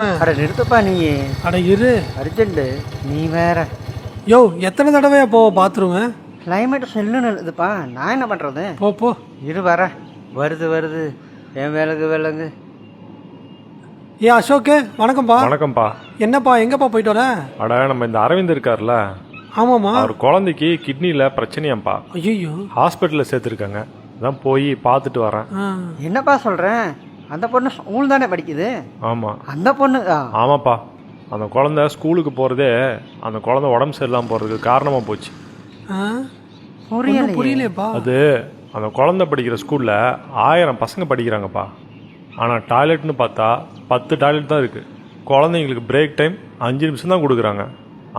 அட நிறுத்தப்பா நீ. அட இரு. அர்ஜென்ட் நீ வேற. யோ எத்தனை தடவையா போ பாத்ரூமு? கிளைமேட் செல்லுன்னு இருக்குதுப்பா, நான் என்ன பண்ணுறது? போ போ. இரு வர. வருது என் விலங்கு. ஏ அசோக்கு வணக்கம்ப்பா. வணக்கம்ப்பா. என்னப்பா எங்கப்பா போயிட்டு வர? அட நம்ம இந்த அரவிந்த் இருக்கார்ல, ஆமாம்மா. அவர் குழந்தைக்கு கிட்னியில் பிரச்சனையாம்ப்பா. ஐயோ. ஹாஸ்பிட்டலில் சேர்த்துருக்காங்க, அதான் போய் பார்த்துட்டு வரேன். என்னப்பா சொல்கிறேன்? அந்த பொண்ணு ஸ்கூல் தானே படிக்குது? ஆமாம். அந்த பொண்ணு ஆமாப்பா, அந்த குழந்தை ஸ்கூலுக்கு போகிறதே அந்த குழந்தை உடம்பு சரியில்லாமல் போகிறதுக்கு காரணமாக போச்சு. புரியலையேப்பா. அது அந்த குழந்தை படிக்கிற ஸ்கூலில் 1000 பசங்க படிக்கிறாங்கப்பா. ஆனால் டாய்லெட்னு பார்த்தா 10 டாய்லெட் தான் இருக்குது. குழந்தைங்களுக்கு பிரேக் டைம் 5 நிமிஷம் தான் கொடுக்குறாங்க.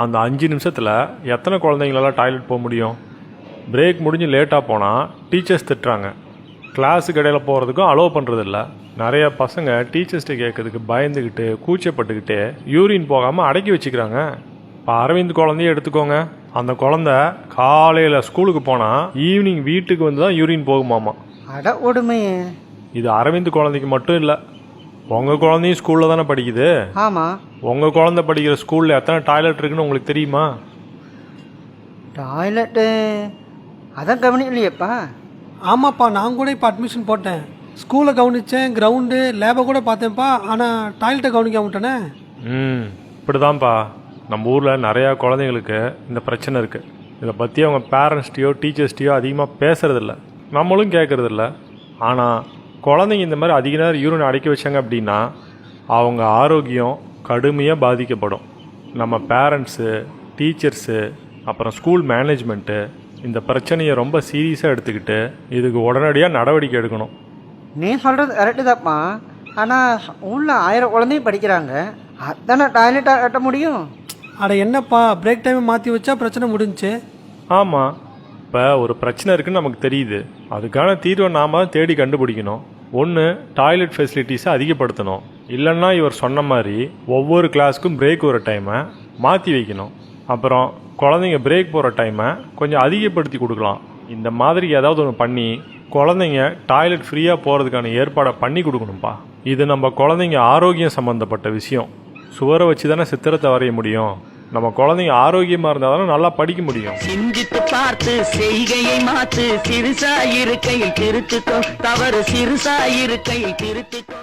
அந்த 5 நிமிஷத்தில் எத்தனை குழந்தைங்களால டாய்லெட் போக முடியும்? பிரேக் முடிஞ்சு லேட்டாக போனால் டீச்சர்ஸ் திட்டுறாங்க. கிளாஸுக்கு இடையில் போகிறதுக்கும் அலோவ் பண்ணுறதில்ல. நிறைய பசங்க டீச்சர்ஸ்ட்டு கேட்கறதுக்கு பயந்துக்கிட்டு கூச்சப்பட்டுக்கிட்டு யூரின் போகாமல் அடக்கி வச்சுக்கிறாங்க. இப்போ அரவிந்த் குழந்தைய எடுத்துக்கோங்க. அந்த குழந்தை காலையில் ஸ்கூலுக்கு போனால் ஈவினிங் வீட்டுக்கு வந்து தான் யூரின் போகுமாமா. அட கொடுமையே. இது அரவிந்த் குழந்தைக்கு மட்டும் இல்லை, உங்கள் குழந்தையும் ஸ்கூலில் தானே படிக்குது. ஆமாம். உங்கள் குழந்தை படிக்கிற ஸ்கூலில் எத்தனை டாய்லெட் இருக்குன்னு உங்களுக்கு தெரியுமா? டாய்லெட்டு அதான் கவனிக்கலையேப்பா. ஆமாப்பா, நான் கூட இப்போ அட்மிஷன் போட்டேன். ஸ்கூலை கவனித்தேன், கிரவுண்டு லேபை கூட பார்த்தேன்ப்பா. ஆனால் டாய்லெட்டை கவனிக்க விட்டேனே. இப்படி தான்ப்பா, நம்ம ஊரில் நிறையா குழந்தைங்களுக்கு இந்த பிரச்சனை இருக்குது. இதை பற்றி அவங்க பேரண்ட்ஸ்டையோ டீச்சர்ஸ்டையோ அதிகமாக பேசுகிறதில்ல, நம்மளும் கேட்குறதில்ல. ஆனால் குழந்தைங்க இந்த மாதிரி அதிக நேரம் யூரின் அடக்கி வச்சாங்க அப்படின்னா அவங்க ஆரோக்கியம் கடுமையாக பாதிக்கப்படும். நம்ம பேரண்ட்ஸு, டீச்சர்ஸு, அப்புறம் ஸ்கூல் மேனேஜ்மெண்ட்டு இந்த பிரச்சனையை ரொம்ப சீரியஸாக எடுத்துக்கிட்டு இதுக்கு உடனடியாக நடவடிக்கை எடுக்கணும். நீ சொல்கிறது கரெக்டு தான்ப்பா. ஆனால் ஸ்கூலில் 1000 குழந்தையும் படிக்கிறாங்க, அதானே டாய்லெட்டாக கட்ட முடியும்? அட என்னப்பா, பிரேக் டைமை மாற்றி வச்சா பிரச்சனை முடிஞ்சுச்சு. ஆமாம், இப்போ ஒரு பிரச்சனை இருக்குன்னு நமக்கு தெரியுது, அதுக்கான தீர்வை நாம் தான் தேடி கண்டுபிடிக்கணும். ஒன்று, டாய்லெட் ஃபெசிலிட்டிஸை அதிகப்படுத்தணும். இல்லைன்னா இவர் சொன்ன மாதிரி ஒவ்வொரு கிளாஸுக்கும் பிரேக் ஒரு டைமை மாற்றி வைக்கணும். அப்புறம் குழந்தைங்க பிரேக் போகிற டைமை கொஞ்சம் அதிகப்படுத்தி கொடுக்கலாம். இந்த மாதிரி ஏதாவது ஒன்று பண்ணி குழந்தைங்க டாய்லெட் ஃப்ரீயாக போகிறதுக்கான ஏற்பாடை பண்ணி கொடுக்கணும்ப்பா. இது நம்ம குழந்தைங்க ஆரோக்கியம் சம்மந்தப்பட்ட விஷயம். சுவரை வச்சு தானே சித்திரத்தை வரைய முடியும். நம்ம குழந்தைங்க ஆரோக்கியமாக இருந்தால் தானே நல்லா படிக்க முடியும். சிந்தித்து பார்த்து செய்கையை மாற்று, சிறுசாயிருக்கையில் திருத்துக்கோ, தவறு சிறுசாயிருக்கையில் திருத்துக்கோ.